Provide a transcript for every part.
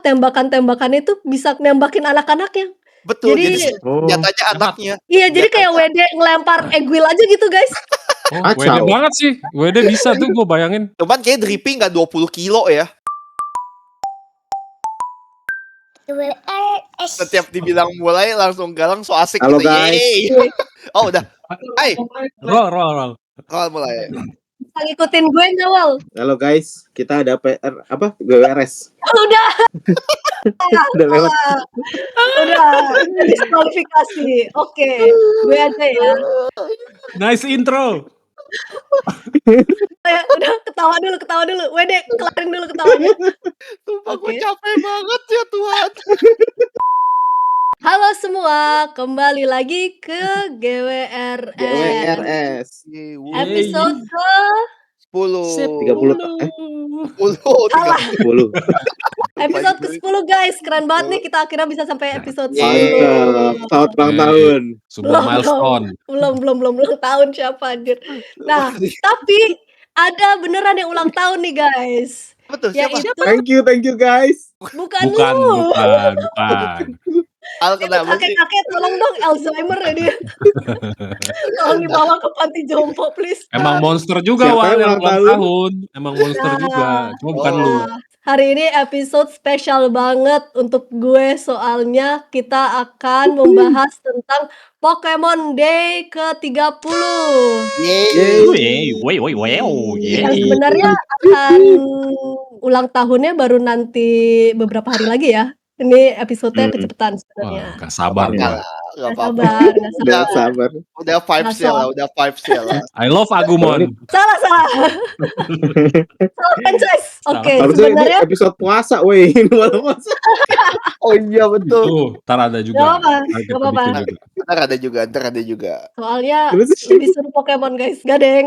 tembakan-tembakannya itu bisa nembakin anak-anaknya. Betul, jadi Jadi Oh, senjatanya hemat. anaknya. iya, jadi kayak Senjatanya WD ngelempar Egg-Will aja gitu, guys. Oh, WD kacau. banget sih. WD bisa tuh gue bayangin. cuman kayak dripping nggak 20 kilo ya. Setiap dibilang mulai langsung galang so asik Halo, gitu. guys. Yeay. Oh udah. Hai. Roll. Mulai. Bisa ngikutin gue nggak, Wal? Halo guys, kita ada PR apa? GWRS. Udah, Udah lewat. udah diskualifikasi. Oke, gue aja ya. Nice intro. Udah ketawa dulu. WD kelarin dulu ketawanya. Sumpah gue Oke. capek banget ya Tuhan. Halo semua, kembali lagi ke GWRS. GWRS. Episode ke 10. 30 salah. 30. Episode ke-10 guys. Keren banget nih kita akhirnya bisa sampai episode 10. Mantap. Selamat ulang tahun. Sebuah milestone. Belum tahun siapa anjir. Nah, tapi ada beneran yang ulang tahun nih guys. Betul, siapa? Yaitu Thank you guys. bukan Bukan. lu. Al Itu kenapa sih? kakek-kakek tolong dong, Alzheimer ya dia. Tolong dibawa ke panti jompo please. Emang monster juga Siapa Wal yang yang ulang ulang tahun? tahun. Emang monster juga. Cuma bukan lu. Hari ini episode spesial banget untuk gue soalnya kita akan membahas tentang Pokemon Day ke-30. Yeay. Yang sebenarnya akan ulang tahunnya baru nanti beberapa hari lagi ya. Ini episode-nya kecepatan sebenarnya. Wah, gak sabar Enggak gua. lah, Nggak nggak apa-apa. sabar, nggak sabar. Udah sabar. Udah vibes ya lah, udah vibes ya lah. I love Agumon. Salah. Salah franchise. Oke, Harusnya ini sebenarnya episode puasa, weh. Ini malah puasa. Oh iya betul. Tuh, ntar ada juga. Nggak apa-apa, Ntar kita nggak apa-apa. bikin juga. Ntar ada juga. soalnya Terus? lebih seru Pokemon guys. Gadeng.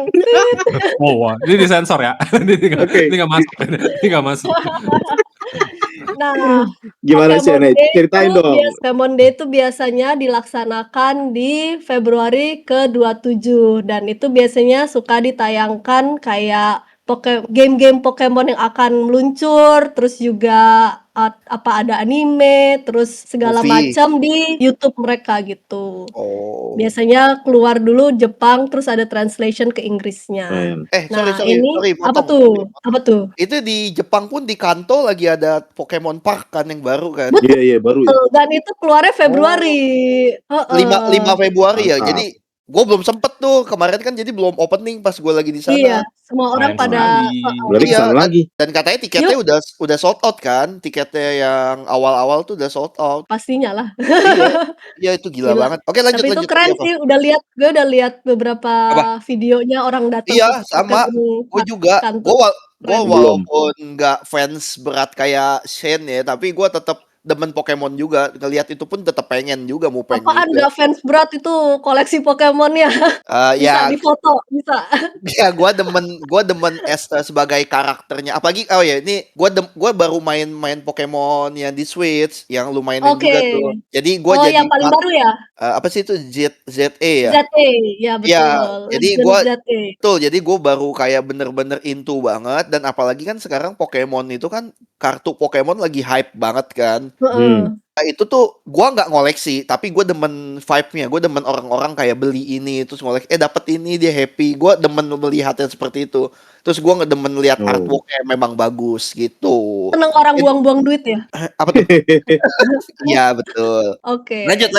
Oh, wah. Ini disensor ya. Oke. Ini gak masuk. Ini gak masuk. Nah, Gimana sih, Pokemon Nek? Day Ceritain itu dong. Pokemon Day itu biasanya dilaksanakan di Februari ke-27 dan itu biasanya suka ditayangkan kayak game-game Pokemon yang akan meluncur, terus juga ada anime, terus segala Movie. macam di YouTube mereka gitu. Oh. Biasanya keluar dulu Jepang, terus ada translation ke Inggrisnya. Sorry, Ini apa potong. tuh? Itu di Jepang pun di Kanto lagi ada Pokemon Park kan yang baru kan. Iya, baru ya. Dan itu keluarnya Februari. 5 Februari ya. Mantap. Jadi gue belum sempet tuh kemarin kan, jadi belum opening pas gue lagi di sana. Iya, semua orang Sayang pada sekali. Berarti Iya, kesana lagi. dan katanya tiketnya udah sold out kan. Tiketnya yang awal-awal tuh udah sold out. pastinya lah. Iya itu gila banget. Oke, lanjut. Tapi itu keren Apa? sih, gue udah lihat beberapa videonya orang datang. Iya, ke sama. Pokemon Gue juga. kantor. Gue walaupun nggak fans berat kayak Shane ya, tapi gue tetap demen Pokemon juga. Ngelihat itu pun tetap pengen mau pengen Apaan juga. gak fans berat itu koleksi Pokemonnya? Bisa Ya, difoto, bisa. ya gue demen sebagai karakternya. Apalagi ini gue baru main Pokemon yang di Switch yang lu mainin juga tuh. Jadi gue jadi yang paling baru ya? apa sih itu ZA ya? ZA, ya betul. Ya, jadi Legend ZA. gue baru kayak bener-bener into banget, dan apalagi kan sekarang Pokemon itu kan kartu Pokemon lagi hype banget kan. Nah, itu tuh gue nggak ngoleksi, tapi gue demen vibe-nya. Gue demen orang-orang kayak beli ini terus ngoleksi, dapet ini dia happy. Gue demen melihatnya seperti itu. Terus gue ngedemen lihat artwork-nya memang bagus gitu. Seneng orang buang-buang duit ya? Apa tuh? Iya betul. Oke. Lanjut.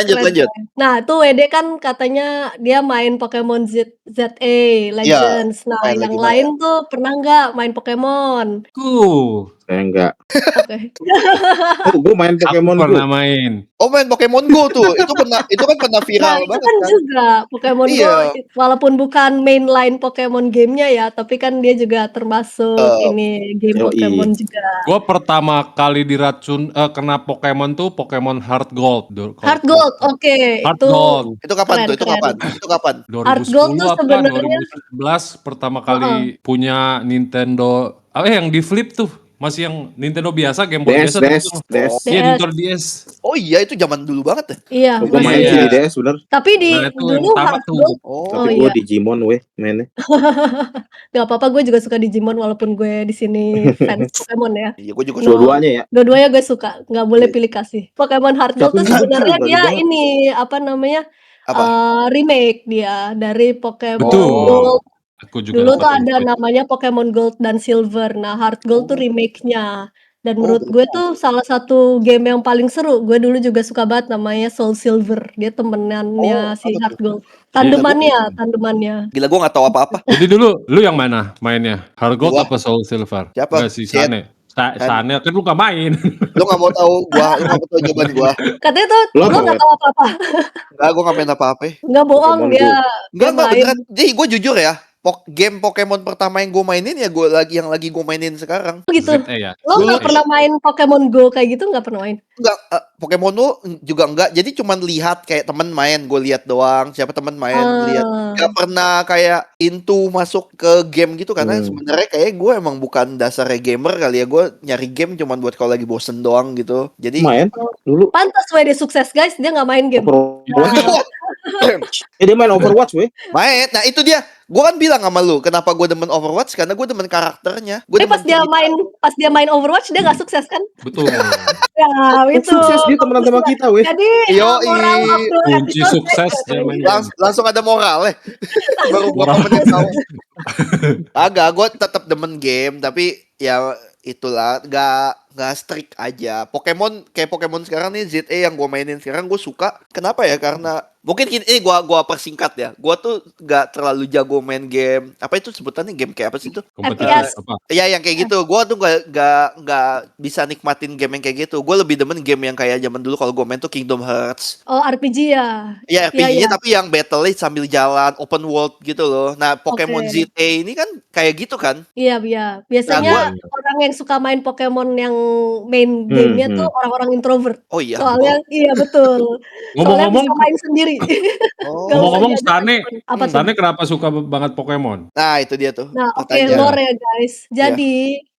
Nah, tuh WD kan katanya dia main Pokemon ZA Legends. Nah, main yang lagi lain tuh pernah nggak main Pokemon? Saya enggak. Oke. Gue main Pokemon Aku Go. pernah main. Oh, main Pokemon Go tuh. Itu kan pernah viral Nah, itu banget kan kan. juga Pokemon Go, walaupun bukan mainline Pokemon gamenya ya, tapi kan dia juga termasuk ini game Pokemon juga. Gue pertama kali diracun kena Pokemon tuh Pokemon Heart Gold. Heart Gold, oke. Heart Gold. Itu kapan tuh? Itu kapan? 2010 Gold tuh apa sebenarnya 2011 pertama kali punya Nintendo. Yang di flip tuh. Masih yang Nintendo biasa, Game Boy biasa. DS. Iya, Nintendo DS. Oh Oh iya, itu zaman dulu banget ya? Iya, Gua masih main Iya. sih di DS bener. tapi di Nah, itu yang dulu pertama Heart tuh. Gold Oh, Tapi oh gua iya. Digimon mainnya. Nggak apa-apa, gue juga suka Digimon walaupun gue di sini fans Pokemon ya. iya gue juga suka. Dua-duanya ya. Dua-duanya gue suka, nggak boleh Iya. pilih kasih. Pokemon Heart Gold Tapi tuh sebenarnya bagus dia banget. ini apa namanya Apa? remake dia dari Pokemon Betul. Gold. Aku juga Dulu tuh dapat ada info itu. namanya Pokemon Gold dan Silver. Nah, Heart Gold tuh Oh. remake-nya. Dan Oh, menurut gue tuh salah satu game yang paling seru. Gue dulu juga suka banget namanya Soul Silver. Dia temenannya Oh, si apa Heart tuh? Gold. Tandemannya. Gila gue gak tahu apa-apa. Jadi dulu lu yang mana mainnya? Heart Gold Gua. apa Soul Silver? Siapa? Enggak si Sid. Sane. Sane kan lu gak main. Lu gak mau tahu gua, lu gak mau tahu jawaban gua. Katanya tuh Lo lo apa, nggak Web? tahu apa-apa. Enggak, gua gak main apa-apa. Nggak bohong Pokemon dia. Go. Dia Enggak main. beneran. Jadi gue jujur ya, game Pokemon pertama yang gue mainin ya yang lagi gue mainin sekarang. Gitu. ZE ya. Lo Dulu nggak tuh- pernah main Pokemon Go kayak gitu? Nggak pernah main? Enggak, Pokemon tuh juga enggak. Jadi cuman lihat kayak temen main, gue lihat doang. Siapa temen main, lihat. Gak pernah kayak into masuk ke game gitu karena sebenarnya kayak gue emang bukan dasarnya gamer kali ya. Gue nyari game cuman buat kalau lagi bosen doang gitu. Jadi Main dulu Pantas weh dia sukses guys, dia nggak main game. Overwatch. Dia main Overwatch weh. main. Nah itu dia. Gue kan bilang sama lu, kenapa gue demen Overwatch? Karena gue demen karakternya. Gue Tapi pas dia main Overwatch dia nggak sukses kan? Betul. Ya itu. Sukses dia temenan sama kita weh. Jadi Yoi. moral waktu Kunci episode sukses dia main game. langsung ada moral baru berapa Moral. menit tahu. Agak, gue tetap demen game, tapi ya itulah nggak strict aja. Kayak Pokemon sekarang nih ZE yang gue mainin sekarang gue suka. Kenapa ya? Karena mungkin ini gua persingkat ya. Gua tuh nggak terlalu jago main game. Apa itu sebutannya game kayak apa sih itu? Kompetitif FPS. apa? Ya yang kayak gitu. Gua tuh nggak bisa nikmatin game yang kayak gitu. Gue lebih demen game yang kayak zaman dulu kalau gue main tuh Kingdom Hearts. Oh RPG ya. Ya Iya, RPG-nya iya. tapi yang battle sambil jalan open world gitu loh. Nah Pokemon Oke. ZA ini kan kayak gitu kan. Iya, iya. Biasanya orang yang suka main Pokemon yang main gamenya tuh orang-orang introvert. Oh iya. Soalnya iya betul. Soalnya Ngomong-ngomong, bisa main sendiri. Oh. Nggak usah ngomong-ngomong diajak Sane, temen. Apa tuh? Sane kenapa suka banget Pokemon? Nah itu dia tuh. Nah, oke, pertanyaan. lore ya guys. Jadi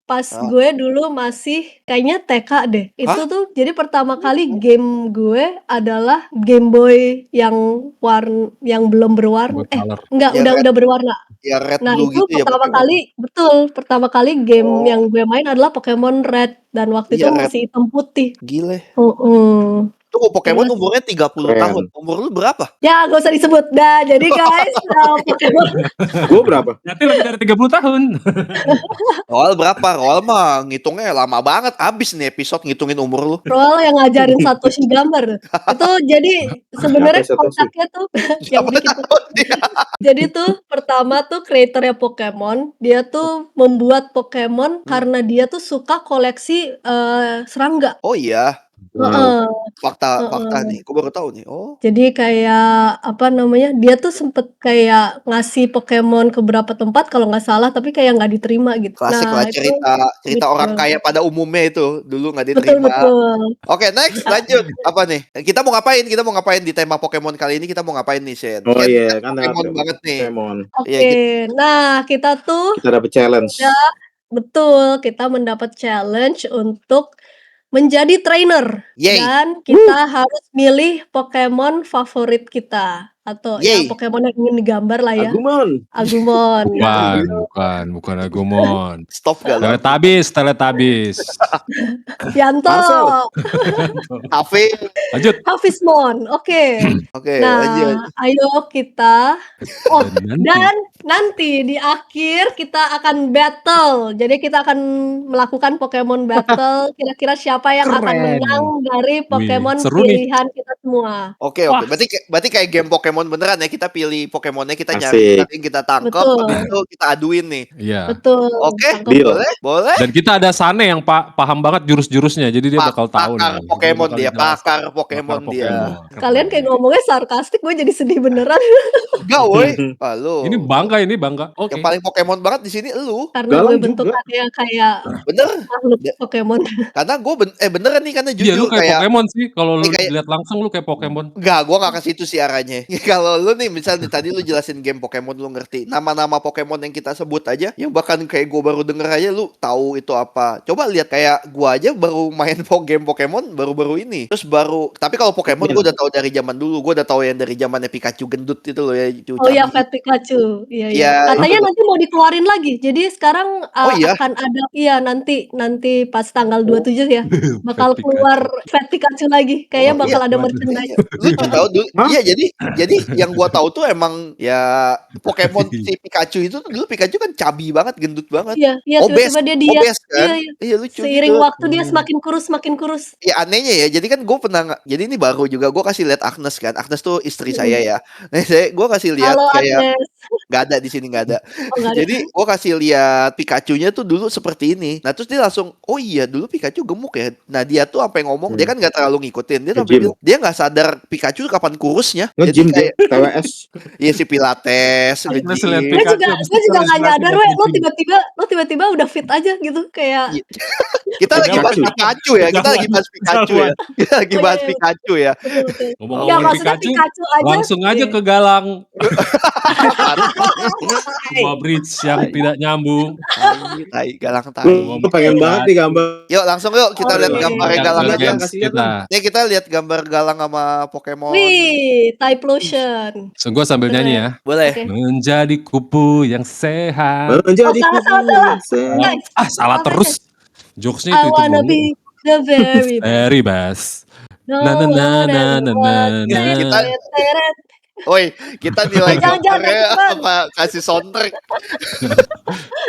pas Ah. gue dulu masih kayaknya TK deh. Itu tuh jadi pertama kali game gue adalah Game Boy yang belum berwarna. Color. Enggak, Ya, udah berwarna. Ya red Nah, blue itu gitu ya pertama Pokemon. kali pertama kali game Oh. yang gue main adalah Pokemon Red dan waktu itu Iya, Red. masih hitam putih. Gile. Heeh. Tuh Pokemon Terus- umurnya 30 Keren. tahun. Umur lu berapa? Ya, gak usah disebut. Nah, jadi guys, Pokemon Gue berapa? Berarti lebih dari 30 tahun. Roal berapa? Roal mah ngitungnya lama banget. Abis nih episode ngitungin umur lu. Roel yang ngajarin Satoshi gambar. Itu jadi sebenarnya Siapa Satoshi? konsepnya tuh yang Siapa bikin tahu dia. jadi tuh pertama tuh kreatornya Pokemon, dia tuh membuat Pokemon karena dia tuh suka koleksi serangga. Oh iya. Heeh. Fakta Heeh. nih. Gue baru tahu nih. Oh. Jadi kayak apa namanya? Dia tuh sempet kayak ngasih Pokemon ke beberapa tempat kalau nggak salah, tapi kayak nggak diterima gitu. Klasik lah itu cerita orang betul. kaya pada umumnya itu dulu nggak Betul diterima. betul. Oke, next lanjut. Apa nih? Kita mau ngapain di tema Pokemon kali ini? Kita mau ngapain nih, Shen? Oh Kan iya, kita kan Pokemon ada banget nih. Pokemon. Oke, Iya, nah kita tuh Kita dapat challenge. betul kita mendapat challenge untuk menjadi trainer Yay. dan kita harus milih Pokemon favorit kita atau ya Yay. Pokemon yang ingin digambar lah ya. Agumon. Agumon. Bukan Agumon. Stop gak lo? Teletubbies. Yanto, Marcel. Cafe. Lanjut. Havismon. Oke. Oke, Nah, lanjut. ayo kita. Oh, Nanti. dan nanti di akhir kita akan battle. Jadi kita akan melakukan Pokemon battle. Kira-kira siapa yang akan Keren. menang dari Pokemon seru nih. pilihan kita semua. Oke. Wah. Berarti kayak game Pokemon beneran ya. Kita pilih Pokemonnya, kita Asik. nyari yang kita tangkap, Betul. habis itu kita aduin nih. Iya. Betul. Oke, Tangkap. Deal. boleh. Dan kita ada Sane yang paham banget jurus-jurusnya, jadi dia bakal tahu Pakar nih. Pokemon bakal dia, jelas. pakar Pokemon dia. Pokemon. Kalian kayak ngomongnya sarkastik, gue jadi sedih beneran. Enggak, woi. Halo. Ini bangga. Oke. Yang paling Pokemon banget di sini elu. Karena Galang gue juga. bentukannya kayak Bener. makhluk Ya. Pokemon. Karena gue beneran nih karena Iya, lu jujur kayak Pokemon sih. Kalau lu kayak- lihat langsung lu kayak kayak Pokemon? Enggak, gua nggak ke situ sih arahnya. Kalau lu nih misalnya tadi lu jelasin game Pokemon lu ngerti. Nama-nama Pokemon yang kita sebut aja yang bahkan kayak gua baru denger aja lu tahu itu apa. Coba lihat kayak gua aja baru main game Pokemon baru-baru ini. Terus baru tapi kalau Pokemon gua udah tahu dari zaman dulu. Gua udah tahu yang dari zamannya Pikachu gendut itu loh ya, Oh ya, Cabi. Fat Pikachu. Iya, iya. Iya, Katanya nanti mau dikeluarin lagi. Jadi sekarang Oh iya? akan ada iya nanti pas tanggal Oh. 27 ya. Bakal Fat keluar Pikachu. Fat Pikachu lagi. Kayaknya Oh, bakal iya. ada Waduh. merchandise. Lucu tau dulu. Hah? Iya, jadi yang gua tahu tuh emang ya Pokemon si Pikachu itu tuh dulu Pikachu kan cabi banget, gendut banget. Iya, iya Obes, tiba-tiba dia diet. obes Iya, kan? iya. Iya lucu Seiring gitu. waktu dia semakin kurus. Ya anehnya ya, jadi kan gue pernah, jadi ini baru juga gue kasih lihat Agnes kan, Agnes tuh istri saya ya. Nah, gue kasih lihat Halo kayak Agnes. nggak ada di sini nggak ada. Oh, nggak ada. Jadi gue kasih lihat Pikachu-nya tuh dulu seperti ini. Nah terus dia langsung, oh iya dulu Pikachu gemuk ya. Nah dia tuh sampai ngomong, dia kan nggak terlalu ngikutin. Dia sampai Nge-gym. bilang, dia nggak sadar Pikachu kapan kurusnya. Jadi Nge-gym dia, kayak, TWS. iya si Pilates, Agnes nge-gym. lihat Gue Pikachu, juga habis gue itu juga nggak terinspirasi nyadar buat lo nge-gym. tiba-tiba udah fit aja gitu kayak Iya. Kita lagi bahas Pikachu. Pikachu ya, kita lagi bahas Pikachu ya. Kita lagi Oh, bahas iya, iya. Pikachu ya. betul. Ya Ngomong-ngomong maksudnya Pikachu, Pikachu aja. langsung aja Iya. ke Galang. Hai. Sebuah bridge yang tidak nyambung. Tai, galang tai. Gue pengen banget nih gambar. Yuk langsung yuk kita lihat Oke. gambarnya Yang galang ke aja. games Kasih lihat kita. Nih kita lihat gambar galang sama Pokemon. Wih, type lotion. So, gue sambil nyanyi ya. Boleh. Oke. Menjadi kupu yang sehat. Menjadi Oh, salah. kubu. Guys, Salah apa terus. Jokesnya I itu wanna mulu. be the very best. Very best. No Na na na one na ever na was na. teret. Woi, kita nilai Jangan gambarnya cepetan. apa kasih soundtrack.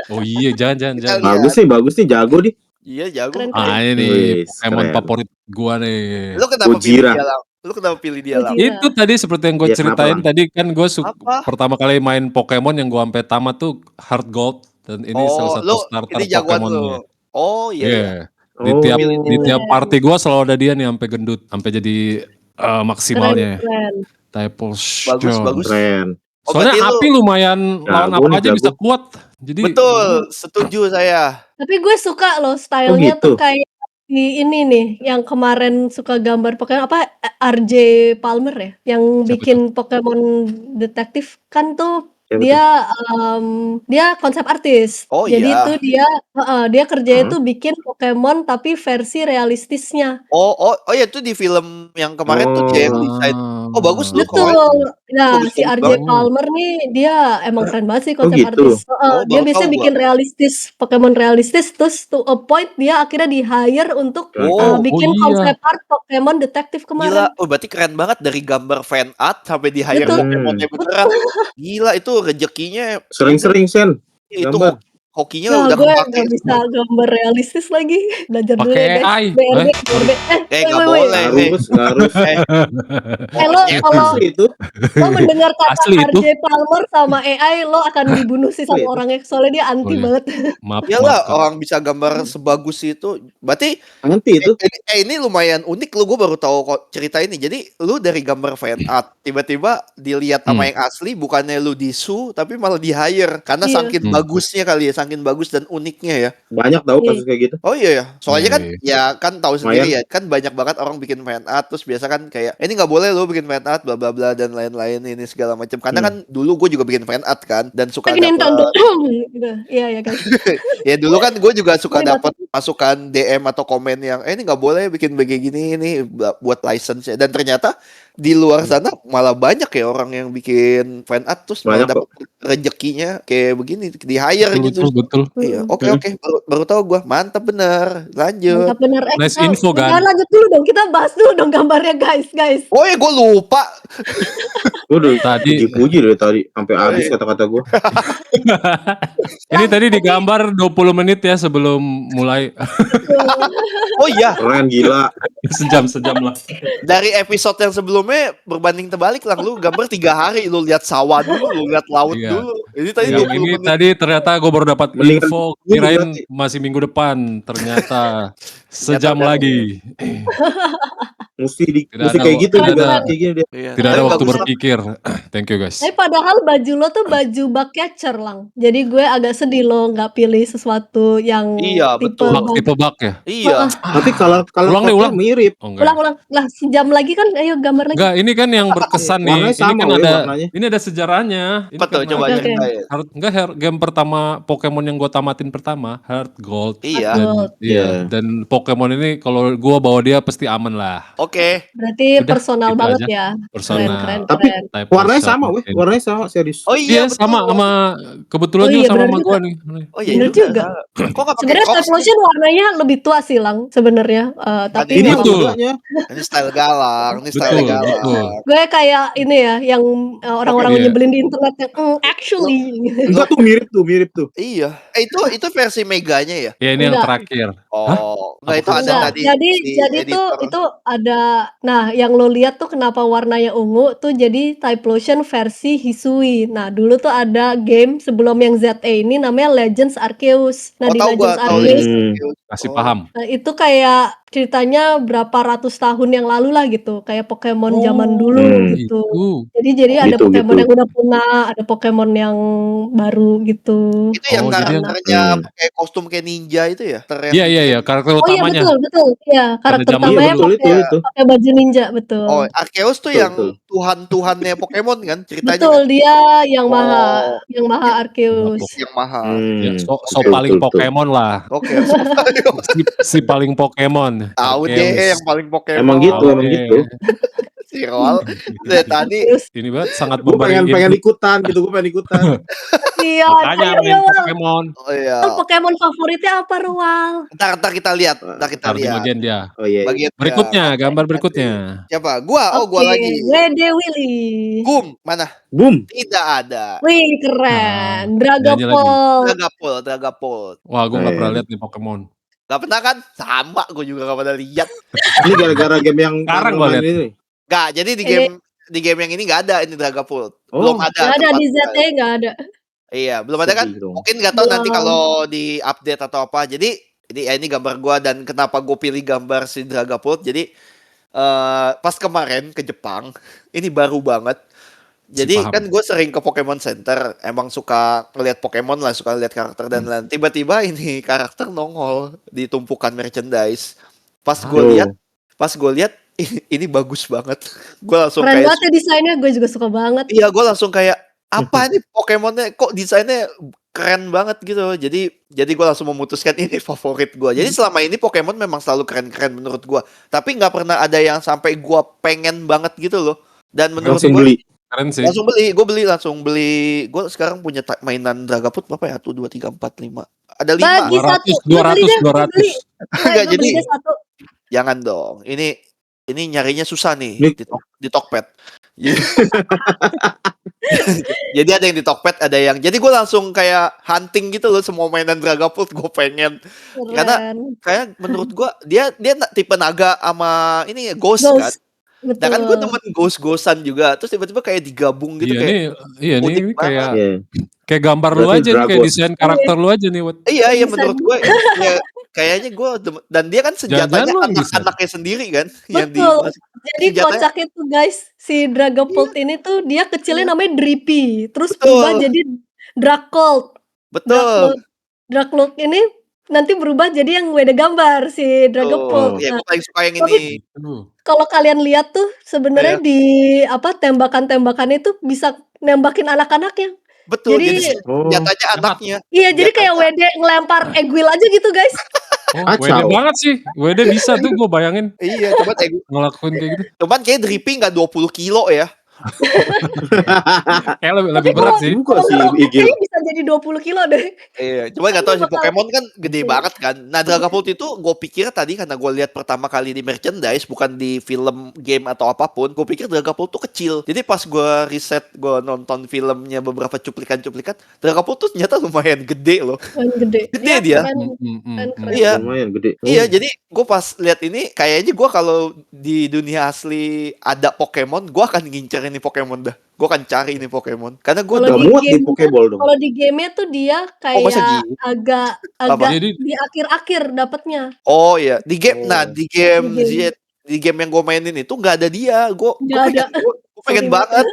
Oh iya, jangan. Kita Bagus nih, jago nih. Iya jago. Keren. Ah ini nih Wis, Pokemon keren. favorit gua nih. Lu kenapa pilih Ujira. dia lang? Lu kenapa pilih dia lang? Ujira. Itu tadi seperti yang gue Iya, kenapa, ceritain Lang? tadi kan gue Apa? pertama kali main Pokemon yang gue sampai tamat tuh Heart Gold dan ini salah satu lu starter ini jagoan lu. Pokemonnya. Oh iya. Iya. Di Oh. tiap party gue selalu ada dia nih sampai gendut, sampai jadi maksimalnya. Keren. Type Bagus. Keren. Oh, Soalnya berarti lu- api lumayan lawan Jago apa nih, aja jago. bisa kuat. Jadi Betul, setuju saya. Tapi gue suka loh stylenya gitu? tuh kayak di ini nih yang kemarin suka gambar Pokemon apa RJ Palmer ya yang Siapa bikin Pokemon detektif kan tuh Siapa dia konsep artis. Oh, Jadi iya. tuh dia kerjanya tuh bikin Pokemon tapi versi realistisnya. Oh ya itu di film yang kemarin tuh dia yang desain. Oh bagus lu Betul. kemarin. Nah, Bagus si banget. RJ Palmer nih dia emang keren banget sih konsep gitu? artis. Oh, Dia baru biasanya tahu bikin realistis, Pokemon realistis terus to a point dia akhirnya di-hire untuk Oh, bikin iya. konsep art Pokemon detektif kemarin. Gila, oh berarti keren banget dari gambar fan art sampai di hire Betul. Pokemonnya beneran. Gila itu rezekinya Sering-sering, Sen. itu gambar. hokinya Nah, udah gue kepake nggak bisa gambar realistis lagi. Belajar dulu Pakai ya guys. AI. BRB. nggak wait. boleh. Nggak harus. Lo kalau Itu. lo mendengar kata Asli itu. RJ Palmer sama AI lo akan dibunuh sih sama Asli itu. orangnya soalnya dia anti Oh, iya. banget. Maaf. Iyalah Kak. orang bisa gambar sebagus itu. Berarti Nanti itu. ini lumayan unik lu, gue baru tahu kok cerita ini. Jadi lu dari gambar fan art tiba-tiba dilihat sama yang asli, bukannya lu disu tapi malah di hire karena Iya. saking bagusnya kali ya, saking bagus dan uniknya ya. Banyak tahu kasus kayak gitu. Oh iya ya, soalnya kan Iya. ya kan tahu sendiri ya, kan banyak banget orang bikin fan art terus biasa kan kayak ini nggak boleh lo bikin fan art bla bla bla dan lain-lain ini segala macam. Karena kan dulu gue juga bikin fan art kan dan suka Lagi Nintendo. dapat Gitu. Iya guys. ya dulu kan gue juga suka Sorry, dapat masukan DM atau komen yang ini nggak boleh bikin begini gini ini buat license ya. Dan ternyata di luar sana malah banyak ya orang yang bikin fan art terus malah Banyak dapat rezekinya kayak begini di hire gitu. Betul. Iya, oke baru tahu gue, mantap bener, lanjut. Mantap bener. Nice info, Gan. Jangan lanjut dulu dong. Kita bahas dulu dong gambarnya guys. Oh ya gue lupa. Gue udah Tadi- puji dari tadi sampai habis kata-kata gue. Ini tadi digambar 20 menit ya sebelum mulai. Oh iya, Keren gila. sejam lah. dari episode yang sebelumnya berbanding terbalik lah, lu gambar 3 hari, lu lihat sawah dulu, lu lihat laut Iya. dulu. Ini tadi Yang 20 ini menit. tadi ternyata gue baru dapat Mendingan info, minggu kirain berarti. masih minggu depan, ternyata sejam Ternyata lagi. Mesti Tidak mesti ada kayak gitu tidak juga, ada kayak gini dia. Iya, tidak ada tapi waktu bagus. berpikir. Thank you guys. Tapi padahal baju lo tuh baju bug catcher, Lang. Jadi gue agak sedih lo nggak pilih sesuatu yang Iya, tipe betul. Bug tipe bug ya? Iya. Heeh. Tapi kalau Ulang deh, potnya ulang. mirip. Oh enggak. Ulang. Lah sejam lagi kan, ayo gambar lagi. Enggak, ini kan yang berkesan nih. Warnanya Ini sama kan weh ada warnanya. ini ada sejarahnya. Ini Betul, karena coba Oke, oke. ceritain. enggak game pertama Pokemon yang gue tamatin pertama Heart Gold Iya. dan Gold. Iya. dan Pokemon ini kalau gue bawa dia pasti aman lah. Oke. Berarti Udah, personal itu banget aja. ya. Personal. Keren. Tapi Type warnanya Shell sama weh, Mountain. warnanya sama serius. Oh iya, Iya, betul. sama kebetulan Oh juga iya, sama benar sama juga. gue nih. Oh iya Bener juga. Kok nggak pakai Sebenarnya Crocs? Type Lotion warnanya lebih tua sih, Lang, sebenarnya. Tapi Ini memang sama Betul. mudanya. Ini style galang, ini style Betul, galang. betul. gue kayak ini ya, yang orang-orang Iya. nyebelin di internet yang actually. Enggak tuh mirip tuh. Iya. Itu versi Meganya ya? Ya ini yang Enggak. terakhir. Hah? Oh, enggak itu Apa? ada Enggak. tadi Jadi di tuh editor. itu ada. Nah, yang lo lihat tuh kenapa warnanya ungu tuh jadi Type Lotion versi Hisui. Nah, dulu tuh ada game sebelum yang ZA ini namanya Legends Arceus. Nah, Oh, di tahu gua, Legends tahu Arceus Masih Oh. paham. itu kayak ceritanya berapa ratus tahun yang lalu lah gitu, kayak Pokemon zaman dulu gitu. Itu. Jadi ada Gitu, Pokemon gitu. yang udah punah, ada Pokemon yang baru gitu. Itu yang Oh, jadi karakternya pakai kostum kayak ninja itu ya? Iya, karakter Oh iya utamanya. betul. Iya, karakter zaman Iya utamanya dulu. betul itu. pakai baju ninja, betul. Oh, Arceus tuh Betul, yang betul. tuhan-tuhannya Pokemon kan ceritanya Betul, kan? dia yang Oh, maha Arceus. yang maha. Ya, so betul, paling betul, betul. Pokemon lah. Oke. Si paling Pokemon. Tahu deh Arceus. yang paling Pokemon. Emang gitu, Oke. emang gitu. Si Roal dari tadi Arceus. Ini banget sangat Gue pengen memberi ikutan gitu, gue pengen ikutan. Iya, makanya ayo main Wal. Pokemon. oh iya. Wal, Pokemon favoritnya apa, Roal? Ntar kita lihat, ntar kita Ntar di lihat. bagian dia. Oh iya. Bagian Berikutnya, yang- gambar berikutnya. Siapa? Gua Oke, lagi. Wede Willy. Boom, mana? Boom. Tidak ada. Wih, keren. nyanyi Dragapult. Dragapult. Wah, gue nggak pernah Keren. lihat nih Pokemon. Gak pernah kan? Sama, gue juga gak pernah lihat. Ini gara-gara game yang Sekarang kamu gua main lihat. ini. Gak, jadi di game yang ini gak ada ini Dragapult. Oh. Belum ada. Gak ada di tempatnya. ZT, gak ada. Iya, belum ada kan? Sedih dong. Mungkin gak tahu nanti Wow. kalau di update atau apa. Jadi ini gambar gua dan kenapa gue pilih gambar si Dragapult. Jadi pas kemarin ke Jepang, ini baru banget. Jadi Paham. kan gue sering ke Pokemon Center, emang suka ngeliat Pokemon lah, suka lihat karakter dan lain. Tiba-tiba ini karakter nongol di tumpukan merchandise. Pas gue Oh. lihat, ini bagus banget. Gue langsung Keren kayak banget ya desainnya, gue juga suka banget. iya, gue langsung kayak apa nih Pokemonnya kok desainnya keren banget gitu. Jadi gue langsung memutuskan ini favorit gue. Jadi selama ini Pokemon memang selalu keren-keren menurut gue. Tapi nggak pernah ada yang sampai gue pengen banget gitu loh. Dan menurut Langsung gue beli. Keren sih. langsung beli. Gue sekarang punya mainan Dragapult berapa ya? 1, 2, 3, 4, 5. Ada 5. Bagi satu. 200, Gue beli deh, 200. gue beli. Enggak, Gue beli jadi- deh satu. Jangan dong. Ini nyarinya susah nih Nih. di Tokped. Jadi ada yang di Tokped, ada yang. Jadi gue langsung kayak hunting gitu loh semua mainan Dragapult gue pengen. Keren. Kayak menurut gue dia tipe naga sama ini Ghost kan. Ghost. Betul. Nah kan gue temen Ghost-Ghostan juga. Terus tiba-tiba kayak digabung gitu kayak. Iya unik nih banget. Iya. kayak gambar lu Berarti aja nih, kayak Dragos. desain karakter lu aja nih, Wat. Iya Desain. menurut gue ya, kayaknya gue dan dia kan senjatanya Jangan-jangan lu yang desain. anak-anaknya sendiri kan yang Betul. Jadi senjatanya- kocaknya tuh guys, si Dragapult ini tuh dia kecilnya namanya Drippy, terus Iya. Betul. berubah jadi Dracult. betul. Dracult ini nanti berubah jadi yang beda gambar si Dragapult. Ya Nah, gue paling suka yang ini. Aduh. kalau kalian lihat tuh sebenarnya Iya. di tembakan-tembakannya itu bisa nembakin anak-anaknya. Betul. Jadi- Jadi senjatanya anaknya. Iya, jadi Senjatanya. kayak WD ngelempar Egwil aja gitu guys. Oh, Kacau. WD banget sih. WD bisa tuh gue bayangin Iya, coba ngelakuin kayak gitu. cuman kayak dripping nggak 20 kilo ya. Kayak lebih berat sih. Juga sih Igil. Kayaknya bisa jadi 20 kilo deh. Iya, cuma nggak tahu si Bakal- Pokemon kan gede banget kan. Nah, Dragapult itu gue pikir tadi karena gue lihat pertama kali di merchandise bukan di film, game atau apapun, gue pikir Dragapult tuh kecil. Jadi pas gue riset, gue nonton filmnya beberapa cuplikan-cuplikan, Dragapult tuh ternyata lumayan gede loh. Keren gede. Gede Iya, dia. keren. Hmm. Iya. Lumayan gede. Iya, jadi gue pas lihat ini kayaknya gue kalau di dunia asli ada Pokemon, gue akan ngincer ini Pokemon dah. Gue akan cari ini Pokemon karena gue Kalau Udah di muat di game Pokeball dong. Kalau di gamenya tuh dia masa kayak gitu? agak Apa? Jadi- di akhir-akhir dapatnya. oh iya di game, Oh. nah di game Di game. di game yang gue mainin itu nggak ada dia. Gue Nggak ada. pengen Sorry banget.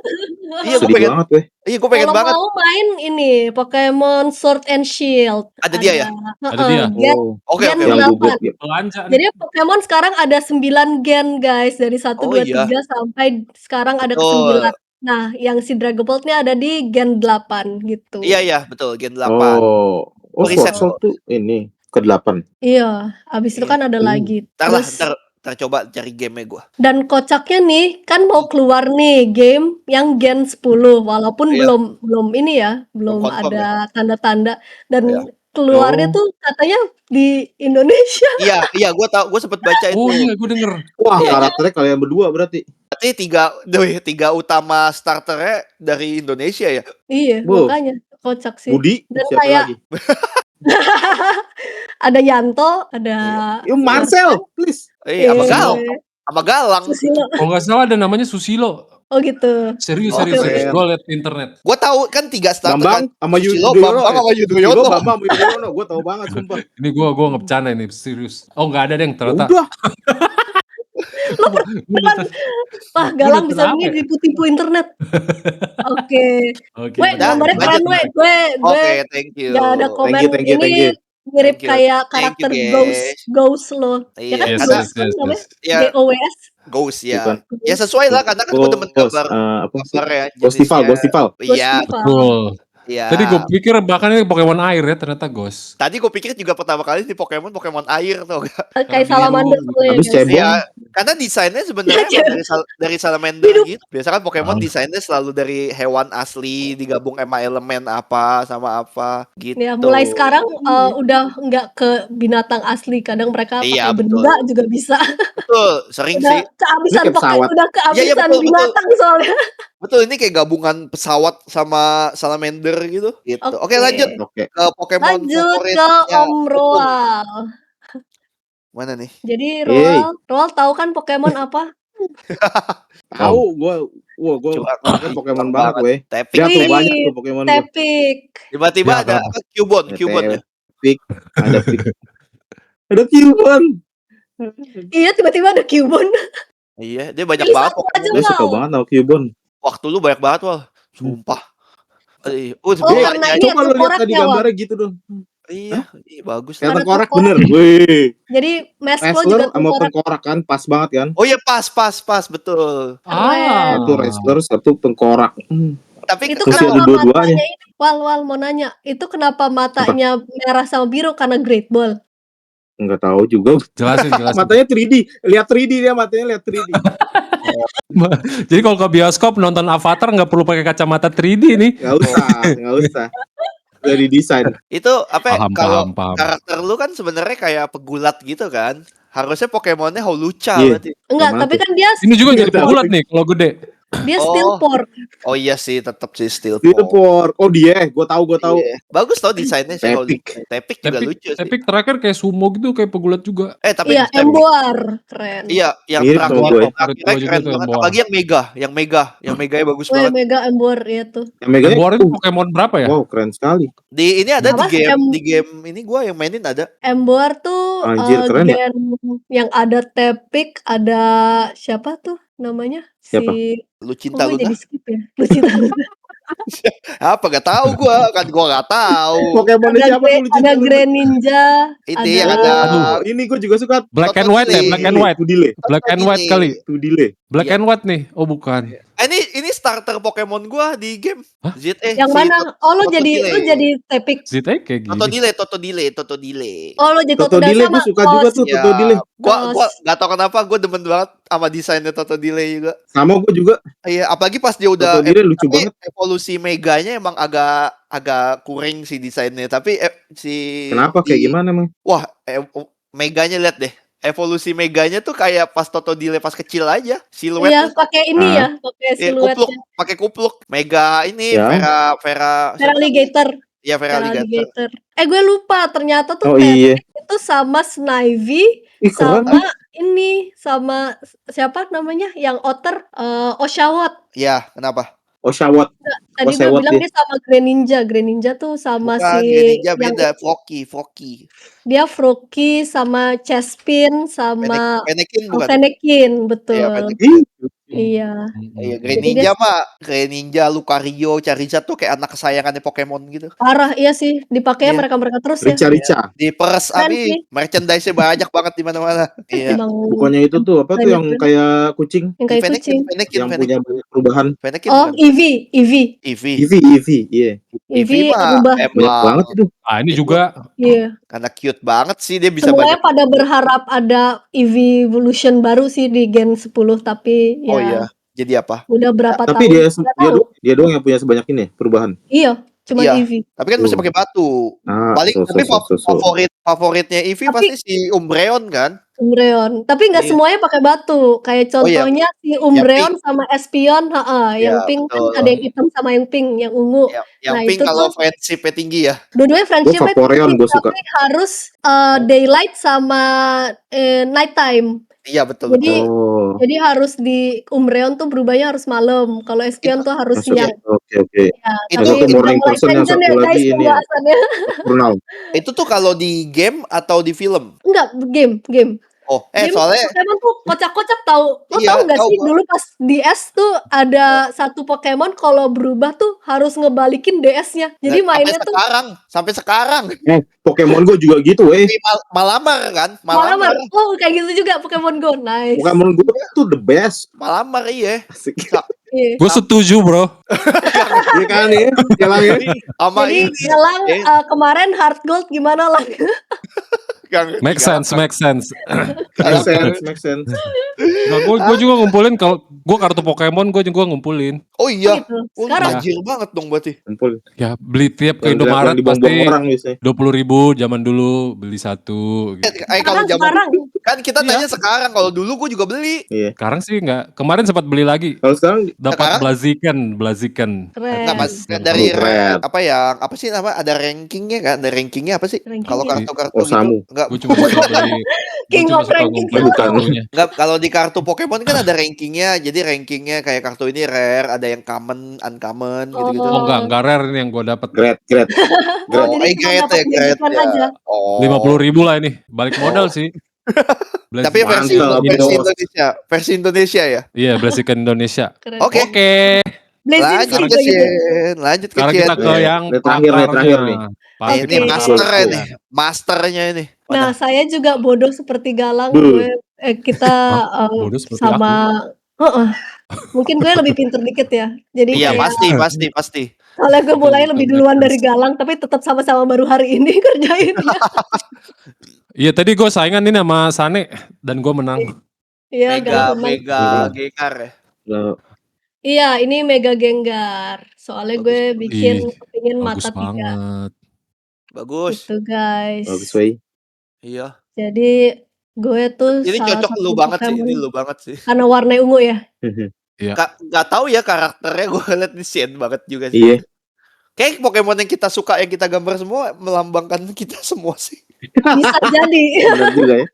Iya, gue Sedih pengen. banget weh. Iya, gue pengen Kalau banget. mau main ini Pokemon Sword and Shield. Ada dia ya? Ada dia? Gen, Oh, Oke, gen oke, yang oke. bubut 8. ya. Belanja nih. Jadi Pokemon sekarang ada 9 gen guys. Dari 1, Oh 2, iya, 3 sampai sekarang ada ke betul. 9. Nah, yang si Dragapult nih ada di gen 8 gitu. Iya, betul. Gen 8. Oh, Riset Sword tuh ini ke-8. Iya, abis itu Iya. kan ada lagi. Ntar Terus coba cari game-nya gue. dan kocaknya nih kan mau keluar nih game yang gen 10 walaupun Iya. belum ini ya, belum confirm ada tanda-tanda dan Iya. keluarnya Oh. tuh katanya di Indonesia. Iya, gue sempet baca itu. Oh iya, gue denger. Wah, Iya. karakternya kalian berdua berarti. Berarti tiga utama starternya dari Indonesia ya? Iya, Wow. makanya kocak sih. Budi, Dan siapa kayak lagi? ada Yanto, ada Yuk Marcel, please. Sama Galang. Sama Galang. Susilo. Kalau nggak salah ada namanya Susilo. Oh gitu. Serius. Oke, oke. Gue liat di internet. Gue tahu kan 3 starter Bambang kan. sama Susilo, Yudhoyono. Bambang sama Susilo, Yudhoyono. Bambang sama Yudhoyono. Gue tahu banget sumpah. Ini gue bercanda ini, serius. Oh nggak ada deh yang Ya ternyata. udah. Wah, Galang bisa ini tipu-tipu internet. Oke. Gue gambarnya keren gue. Oke, thank you. Gak ada komen Thank you. ini mirip Thank you. kayak Thank you, karakter guys. Ghost lo. Ya kan Iya, Ghost kan namanya? Iya. GOWS. Ghost ya. Bukan. Ya sesuai lah karena kan gue demen gambar. apa sih? Gambar ya. Ghostival. Iya. Betul. Iya. Tadi gue pikir bahkan ini Pokemon air ya, ternyata Ghost. Tadi gue pikir juga pertama kali di Pokemon air tuh. Kayak Salamander Habis cebong. Iya, karena desainnya sebenarnya Iya, emang dari Salamander gitu. Biasa kan Pokemon desainnya selalu dari hewan asli digabung sama elemen apa sama apa gitu. Ya, mulai sekarang udah nggak ke binatang asli. Kadang mereka pakai Iya, betul. benda juga bisa. Betul, sering Udah sih. kehabisan Ini kayak pesawat. udah kehabisan Iya, betul. binatang soalnya. Betul, ini kayak gabungan pesawat sama Salamander gitu. Oke, lanjut Oke. ke Pokemon Lanjut favoritnya. ke Om Roal. Mana nih? Jadi Hey. Roal tahu kan Pokemon apa? Tahu gue kan Pokemon banget weh. Tepik. Dia tuh Wih, banyak tuh Pokemon gue. Tepik. Tiba-tiba Ya, ada kenapa? Cubone ya. Pik. Ada Cubone. Iya, tiba-tiba ada Cubone. Iya, dia banyak Pilih banget satu Pokemon. aja, Gue suka Wal. banget sama Cubone. Waktu lu banyak banget, Wal. Sumpah. Karena ini Coba lu lihat tengkoraknya, tadi Wal. gambarnya gitu dong. Iya, bagus. Kayak Ada tengkorak tengkorak. bener. Wih. Jadi mask lo juga Wrestler sama tengkorak. tengkorak kan pas banget kan. Oh iya, pas, betul. Satu wrestler, satu tengkorak. Tapi Itu Terus kenapa ada dua-duanya. matanya ini? Wal mau nanya. Itu kenapa matanya merah sama biru? Karena Great Ball. Enggak tahu juga. Jelasin. Matanya 3D. Lihat 3D dia matanya, lihat 3D. Jadi kalau ke bioskop nonton Avatar nggak perlu pakai kacamata 3D nih. Enggak usah. Udah didesain. itu apa? Kalau Paham. karakter lu kan sebenarnya kayak pegulat gitu kan? Harusnya Pokemonnya Holucha Iya. berarti. Enggak, Mana tapi tuh? kan dia Ini juga jadi Nggak tahu. pegulat nih kalau gede. dia Steelport. Oh iya sih, tetap sih Itu Steelport. Oh dia, gue tahu. Iya. Bagus tau desainnya sih Tepik. Holucha. Tepik juga lucu sih. Tapi terakhir kayak sumo gitu, kayak pegulat juga. Tapi Iya, Emboar. Keren. Iya, yang Mirip sama gue. terakhirnya keren banget. Apalagi yang meganya bagus Oh, banget. yang Mega Emboar itu. Yang meganya Emboar itu Pokemon berapa ya? wow, keren sekali. Di ini ada Apa? di game ini gua yang mainin ada. Emboar tuh Anjir, keren ya? gen yang ada Tepik, ada siapa tuh namanya? Siapa? Lucinta Gue Luna. jadi skip ya. Lucinta Luna. Apa gak tahu gua, kan gua gak tahu. Pokemon siapa tuh lucu? Ada Greninja. Itu yang ada Ini gue juga suka. Black and white ya, Black and white. Tudile. Black and white kali. Tudile. Black and white nih. Oh bukan. ini starter Pokemon gua di game. Hah? ZE. Yang mana? Oh, lo jadi Tepik. Zita kayak gini. Totodile. Oh, lo jadi Totodile gue suka juga tuh Ya, Totodile. gua gak tau kenapa gua demen banget sama desainnya Totodile juga. Sama gue juga. Iya, apalagi pas dia udah Totodile lucu tapi banget. evolusi meganya emang agak kuring sih desainnya. Tapi Kenapa kayak gimana emang? Wah, meganya lihat deh. Evolusi meganya tuh kayak pas Totodile pas kecil aja. Iya, Siluetnya pakai ini ya, pakai siluetnya. pakai kupluk. Mega ini Ya. Vera Alligator. Iya, Vera Alligator. Gue lupa ternyata tuh Oh iya. itu sama Snivy Ih, keren. sama ini sama siapa namanya yang otter Oshawott. Iya, kenapa? Oshawott. Tadi gue sewot bilang dia. dia sama Greninja. Greninja tuh sama Bukan, si Greninja yang beda, Froakie. dia Froakie sama Chespin sama Fennekin bukan? Fennekin, Iya, betul. Fennekin. Iya. Iya, Jadi dia Greninja, Lucario, Charizard tuh kayak anak kesayangannya Pokemon gitu. parah, iya sih, dipakainya Iya. mereka-mereka terus ya. Rica. Diperes Keren sih. merchandise-nya banyak banget di mana-mana. Iya. Emang Bukannya itu tuh apa tuh yang keren. kayak kucing Yang kayak kucing. yang punya banyak perubahan. Fennekin Oh, bukan? Eevee. Eevee, iya. Eevee mah rubah. Banyak emang banget itu. Ini itu juga Iya. karena cute banget sih dia bisa Semuanya banyak. pada berharap ada Evolution baru sih di Gen 10 tapi Oh ya iya, jadi apa? udah berapa Tapi tahun nggak tahu. dia doang yang punya sebanyak ini perubahan. Iya, cuman Iya, Eevee. tapi kan mesti pakai batu. Paling tapi favoritnya Eevee Tapi pasti si Umbreon kan? Umbreon, tapi nggak Iya. semuanya pakai batu. Kayak Oh iya, contohnya si yang Umbreon pink. sama Espeon, Iya, yang pink kan betul. ada yang hitam sama yang pink, yang ungu. Yang Nah, pink itu kalau tuh friendship-nya tinggi ya. dua-duanya friendship-nya Vaporeon tinggi, gue suka. tapi harus daylight sama nighttime. Iya, betul. Oh. Jadi harus di Umbreon tuh berubahnya harus malam, kalau Espeon tuh harus Masuk. siang. Oke. Ya, Itu tapi tuh udah morning mulai person, yang panjang satu ya lagi guys ini ya. pembahasannya. Nocturnal. Itu tuh kalau di game atau di film? Enggak, game. Oh, Game soalnya Pokemon tuh kocak-kocak tahu. Lo iya, tahu nggak tahu sih gua. dulu pas DS tuh ada satu Pokemon kalau berubah tuh harus ngebalikin DS-nya. Jadi mainnya tuh sampai sekarang. Pokemon Go juga gitu, Malamar kan? Malamar. Oh, kayak gitu juga Pokemon Go. Nice. Pokemon Go tuh the best. Malamar iya. Asik. Iya. Gue setuju bro. Iya kan ya? Jalan ya. Sama Jadi ini. Galang kemarin Heart Gold gimana lah? Make sense. Make sense. Nah, gue juga ngumpulin kalau gue kartu Pokemon gue juga ngumpulin. Oh iya. Gitu. Sekarang Tajir banget dong berarti. Kumpul. Ya beli tiap ke Yang Indomaret dibuang-buang pasti orang biasanya. 20.000 zaman dulu beli satu. Gitu. Kalau sekarang kan kita tanya sekarang, kalau dulu gue juga beli. Iya. Sekarang sih enggak. Kemarin sempat beli lagi. Kalau sekarang Dapat Blaziken. keren. Enggak, Mas. Dari Keren. apa sih nama? Ada rankingnya kan? Ada rankingnya apa sih? Kalau kartu-kartu Osamu. gitu. Enggak. Gue cuma suka beli. King Gue cuma of suka ranking. ngumpulin kartunya. Enggak, kalau di kartu Pokemon kan ada rankingnya. Jadi rankingnya kayak kartu ini rare, ada yang common, uncommon gitu-gitu. Oh enggak rare ini yang gue dapat. Great. Oh, jadi cuma dapat pendidikan aja. Oh. 50.000 lah ini. Balik modal sih. Tapi versi Indonesia ya? Iya, Blaziken Indonesia. Keren. Oke. Blazing Lanjut ke Sekarang kita ke yang terakhir nih. Ini masternya ini. Nah, saya juga bodoh seperti Galang. Kita bodoh seperti sama mungkin gue lebih pinter dikit ya. Jadi iya, kayak pasti. Soalnya gue mulai lebih duluan dari Galang, tapi tetap sama-sama baru hari ini kerjainnya. Iya, tadi gue saingan ini sama Sane dan gue menang. Iya, Mega Gengar ya. Iya, ini Mega Gengar. Soalnya gue kepingin bagus mata 3. banget. Bagus. Gitu guys. Bagus wey. Iya. Jadi gue tuh ini salah cocok satu lu banget sih, Pokemon ini lu banget sih. karena warna ungu ya. Iya. Gak tahu ya karakternya, gue liat di scene banget juga sih. Iya. Kayak Pokemon yang kita suka, yang kita gambar semua melambangkan kita semua sih. Bisa jadi. Benar juga ya.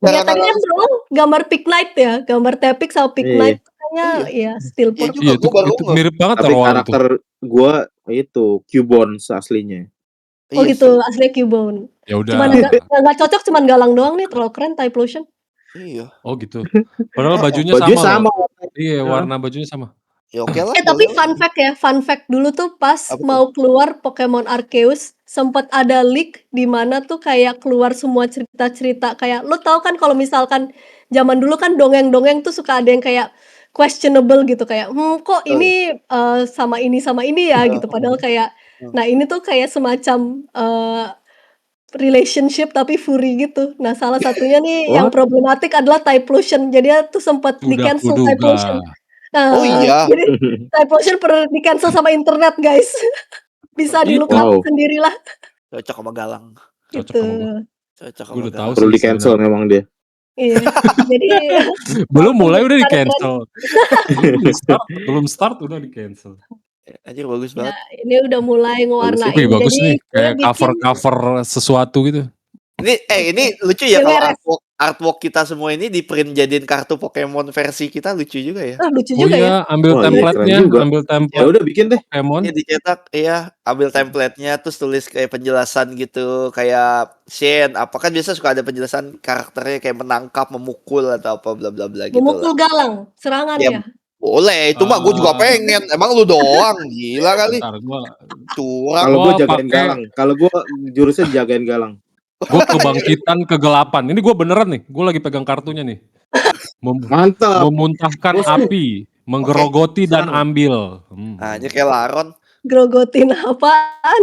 Ya tadi kan lu gambar Pignite ya, gambar Tepik sama Pignite kayaknya ya Steelport. Iya, Iya, itu mirip banget Tapi sama karakter gue itu Cubone aslinya. Oh gitu, aslinya Cubone. Ya udah. Cuman nggak cocok, cuman Galang doang nih, terlalu keren Typhlosion. Iya. Oh gitu. Padahal bajunya sama. Iya, warna bajunya sama. Ya oke lah. Tapi fun fact dulu tuh pas mau keluar Pokemon Arceus sempat ada leak di mana tuh kayak keluar semua cerita-cerita kayak lo tau kan kalau misalkan zaman dulu kan dongeng-dongeng tuh suka ada yang kayak questionable gitu kayak kok ini sama ini ya gitu padahal kayak nah ini tuh kayak semacam relationship tapi furry gitu. Nah, salah satunya nih yang problematik adalah Typhlosion. Jadi dia tuh sempat di-cancel Typhlosion. Nah, oh iya. Jadi Typhlosion perlu di-cancel sama internet, guys. Bisa di-look up sendirilah. Cocok sama Galang. Gitu. Cocok sama udah tahu Galang. Perlu di-cancel memang dia. Iya. Jadi belum mulai udah di-cancel. belum start udah di-cancel. Anjir bagus banget. Nah, ini udah mulai ngewarnain. Wih, bagus jadi nih, kayak cover sesuatu gitu. Ini lucu ya artwork kita semua ini di-print jadiin kartu Pokemon versi kita lucu juga ya. Lucu Oh juga ya. iya, ambil Oh, iya, template-nya, keren juga. ambil Ya template udah bikin deh. Pokemon. Ini dicetak, iya, ambil template-nya terus tulis kayak penjelasan gitu, kayak Shen, apa kan biasa suka ada penjelasan karakternya kayak menangkap, memukul atau apa bla bla bla gitu lah. Memukul galang, serangan Ya ya. boleh, itu mah gue juga pengen. Emang lu doang, gila kali. Bentar, gua Curang. Kalau gue Gua jagain pakai- galang. Kalau gue jurusnya jagain galang. kebangkitan kegelapan. Ini gue beneran nih, gue lagi pegang kartunya nih. Mantap. Memuntahkan Bosku. api, menggerogoti dan serang. ambil. Nah, ini kayak Laron. Grogotin apaan?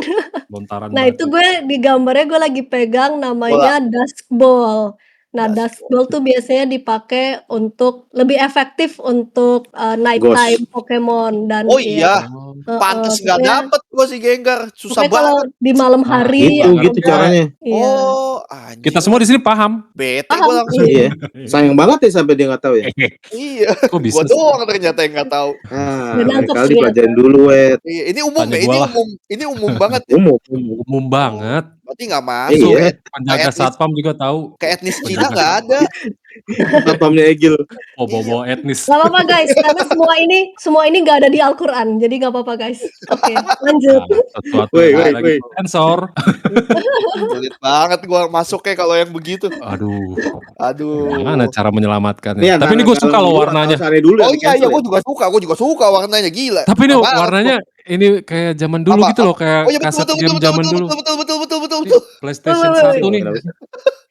Lontaran Nah itu batu. gue di gambarnya gue lagi pegang namanya Dusk Ball. Nah Dusk Dusk Ball tuh biasanya dipakai untuk lebih efektif untuk nighttime Pokemon dan Oh iya, Oh, pantes nggak pokoknya- dapet gue si Gengar, susah pokoknya kalau banget. di malam hari Gitu, Gitu caranya. Iya. Oh, anjing. kita semua di sini paham. bete Paham. gue langsung. Iya. Sayang banget ya sampai dia nggak tahu ya. Iya, Kok bisa gue sih? doang ternyata yang nggak tahu. Ah, Udah lain nangkep kali ternyata. pelajarin dulu, Wet. Iya, ini umum Tanya ya, gua lah. ini umum banget. Umum. Umum banget. Berarti nggak masuk. Iya. Penjaga etnis. satpam juga tahu. Ke etnis Cina nggak ada. Satpamnya Egil. Oh, bawa etnis. Gak apa-apa guys, karena semua ini gak ada di Al-Quran, jadi gak apa-apa guys. Oke, lanjut. Nah, sesuatu Woi, yang woi, lagi woi. sensor. Sulit banget gue masuknya kalau yang begitu. Aduh, Aduh. gimana cara menyelamatkannya? Nih, Tapi ini gue suka loh warnanya. Dulu Oh yang iya, di-cancel ya. gue juga suka warnanya gila. Tapi ini Suka banget warnanya ini kayak zaman dulu Apa? gitu loh, kayak Oh iya betul kaset betul game betul zaman betul dulu. betul. Ini PlayStation Woi, woi, 1 nih. Kenapa sih?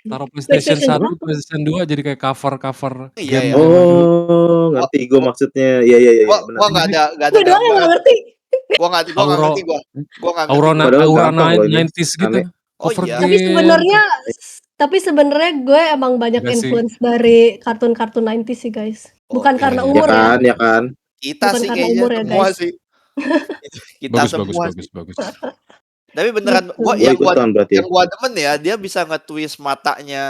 Taruh PlayStation PlayStation 1, PlayStation 2 jadi kayak cover-cover Iya, game iya. zaman dulu. Oh, ngerti gue maksudnya. Iya, iya, iya, benar. Gua nggak ada Gue doang yang gak ngerti. Gua nggak ngerti gua. Gua nggak ngerti. Aurora Padahal aura gampang loh ini. 90s gitu. Aneh. Oh Cover iya. game. Tapi sebenarnya gue emang banyak Enggak sih. influence dari kartun-kartun 90s sih guys. Bukan Oke. karena Iya, umur ya. Ya kan. Kita Bukan sih karena kayaknya umur ya, semua guys. sih. Kita Bagus, semua bagus, sih. bagus. Tapi beneran Betul. gua Gue ikutan berarti ya. yang gua demen ya, dia bisa nge-twist matanya,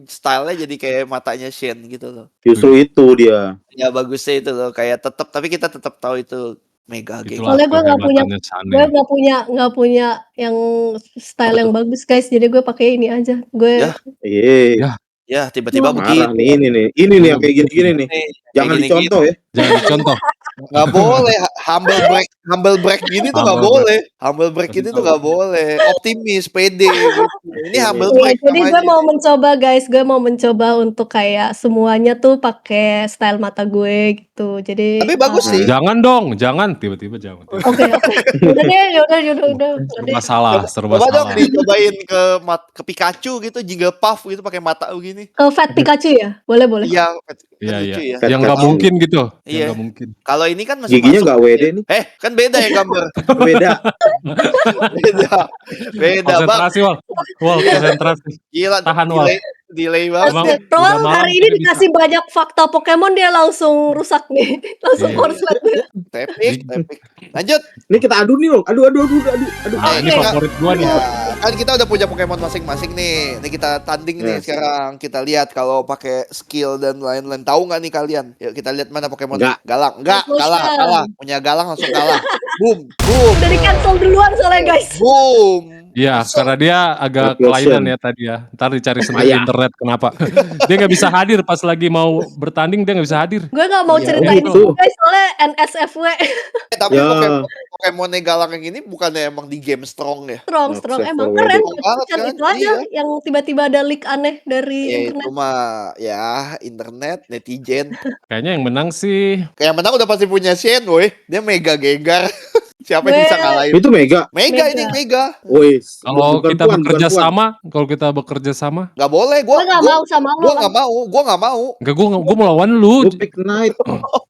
stylenya jadi kayak matanya Shen gitu loh. Justru itu dia. Ya bagusnya itu loh, kayak tapi kita tetap tahu itu Mega Gengar. Itulah Soalnya gue nggak punya, kehebatannya Shane. gue nggak punya yang style yang bagus guys. Jadi gue pakai ini aja. Gue Ya. Iya. Ya tiba-tiba Marah begitu. Marah nih ini nih. Ini nih yang kayak gini-gini nih. Nih, Jangan kayak gini-gini. dicontoh ya. Jangan dicontoh. Nggak boleh humble break gini tuh nggak Humble boleh. Humble break gini tuh nggak boleh. Optimis, pede gitu. Ini humble Iya, break jadi gue namanya. mau mencoba guys, gue mau mencoba untuk kayak semuanya tuh pakai style mata gue gitu. Jadi Tapi bagus sih. Jangan dong, jangan tiba-tiba jangan. Oke. Udah deh, udah. Serba salah, serba Coba dong salah. dicobain ke Pikachu gitu, Jigglypuff gitu pakai mata begini. Fat Pikachu ya? Boleh. Iya, Iya, lucu iya. ya. Yang nggak Pikachu. mungkin gitu. Iya. Yang nggak mungkin. Kalau ini kan masih Giginya masuk. nggak WD nih. Kan beda ya gambar. Beda. beda bang. Konsentrasi, Wal, konsentrasi. Gila, Tahan, Wal. delay banget. Emang ya. Roal udah malam hari ini kita bisa. dikasih banyak fakta Pokemon dia langsung rusak nih. Langsung Iya. korslet. Tepik. Lanjut. Ini kita adu nih loh. Adu. Nah, ini Oke. favorit gua nih. Ya, kan kita udah punya Pokemon masing-masing nih. Ini kita tanding nih Yes. sekarang. Kita lihat kalau pakai skill dan lain-lain. Tahu nggak nih kalian? Yuk kita lihat mana Pokemon. Nggak. Galang. Nggak, Evolution. kalah. Punya Galang langsung kalah. Boom. Udah di cancel duluan soalnya guys. Boom. Iya, karena dia agak Evolution. kelainan ya tadi ya. Ntar dicari sendiri di Payah. internet kenapa. Dia nggak bisa hadir pas lagi mau bertanding, dia nggak bisa hadir. Gue gak mau Iya, ceritain gitu. itu guys soalnya NSFW Tapi Ya. Pokemon Galang yang ini bukannya emang di game strong ya? strong Evolution. emang keren. Strong banget Kan kan? itu aja yang tiba-tiba ada leak aneh dari Ya internet. itu mah ya internet, netizen. Kayaknya yang menang sih Kayak menang udah pasti punya Shen, woi. Dia Mega Gengar. Siapa yang bisa Gue- ngalahin? Itu Mega. Mega Mega. ini Mega. Wis. kalau Bukan kita puan, bekerja bukan puan. sama, kalau kita bekerja sama, Gak boleh, Gue gak mau sama lo. Gua nggak mau, gua nggak mau. enggak gua mau lawan lu Gue pick Knight.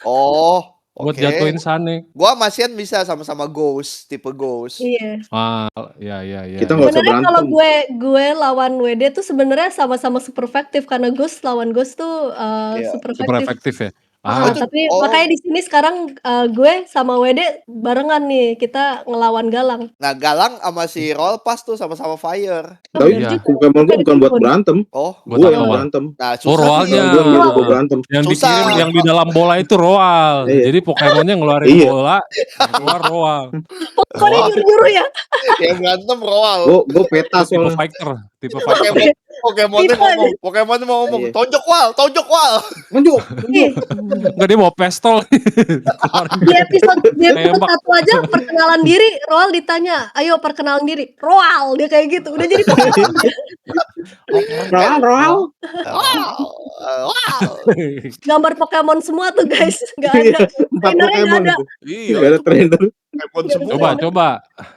Oh, buat oke. jatuhin Sane. Gua sama Shen bisa sama-sama Ghost, tipe Ghost. Iya. Ah, ya. Kita nggak usah Sebenarnya kalau berantem. gue lawan WD tuh sebenarnya sama-sama super efektif karena Ghost lawan Ghost tuh Iya, super Super efektif. efektif ya. Ah, itu- tapi oh. makanya di sini sekarang gue sama WD barengan nih kita ngelawan Galang. Nah, Galang sama si Roll pas tuh sama-sama fire. Tapi Iya. Pokemon gue bukan buat berantem. Oh, Buat Gue apa, yang Wal? berantem. nah Oh, susah Roalnya. nih. Gue nyuruh gue berantem. Yang Susah. dikirim yang di dalam bola itu Roal. Iya. Jadi Pokemonnya ngeluarin Iya. bola, yang keluar Roal. Pokoknya nyuruh-nyuruh ya. Yang berantem Roal. Gue peta Tipe soalnya. fighter, tipe Pokemon, fighter. Pokemonnya Itu aja. mau ngomong, Iya. tonjok wal. Tunjuk. Ih, Enggak, dia mau pistol. di episode Tembak. 1 aja perkenalan diri, Roal ditanya, "Ayo perkenalan diri." Roal, dia kayak gitu. Udah jadi Pokemon. Roal. Wow. Gambar Pokemon semua tuh guys, nggak ada. 4 Trainernya nggak Pokemon ada. itu. Iya, Gak ada itu trainer. Pokemon Nggak ada semua. Coba.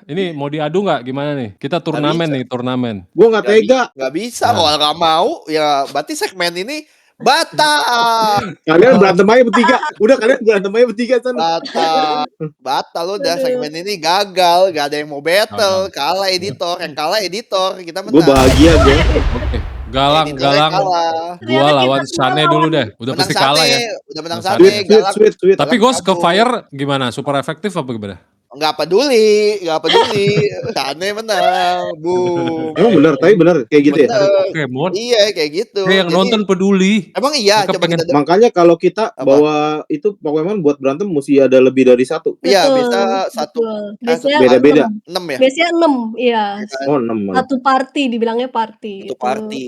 Ini mau diadu nggak? Gimana nih? Kita turnamen bisa. nih, turnamen. Gua nggak tega. Nggak bisa, Nah. kalau nggak mau ya berarti segmen ini batal. Kalian berantem aja bertiga. Udah kalian berantem aja bertiga sana. Batal udah, Aduh. segmen ini gagal, gak ada yang mau battle, kalah editor, yang kalah editor, kita Gue menang. bahagia aja. Oke. Galang. Editornya kalah. Gua Ternyata lawan kita semua Sane lawan. dulu deh. Udah Menang pasti kalah ya. udah menang Sane. Sane, Galang. Sweet. Tapi Galang Ghost ke kabur. Fire gimana? Super efektif apa gimana? Nggak peduli. Sane menang, boom. Emang bener kayak gitu ya. Bener. Pokemon. Iya, kayak gitu. Kayak yang Jadi, nonton peduli. emang iya, Mereka coba pengen- kita Makanya kalau kita Apa? bawa itu Pokemon buat berantem mesti ada lebih dari 1. Iya, Betul, bisa satu betul. Biasanya Beda-beda. 6 ya. Biasanya 6, iya. Oh 6 malah. Satu party, dibilangnya party. Satu gitu. party.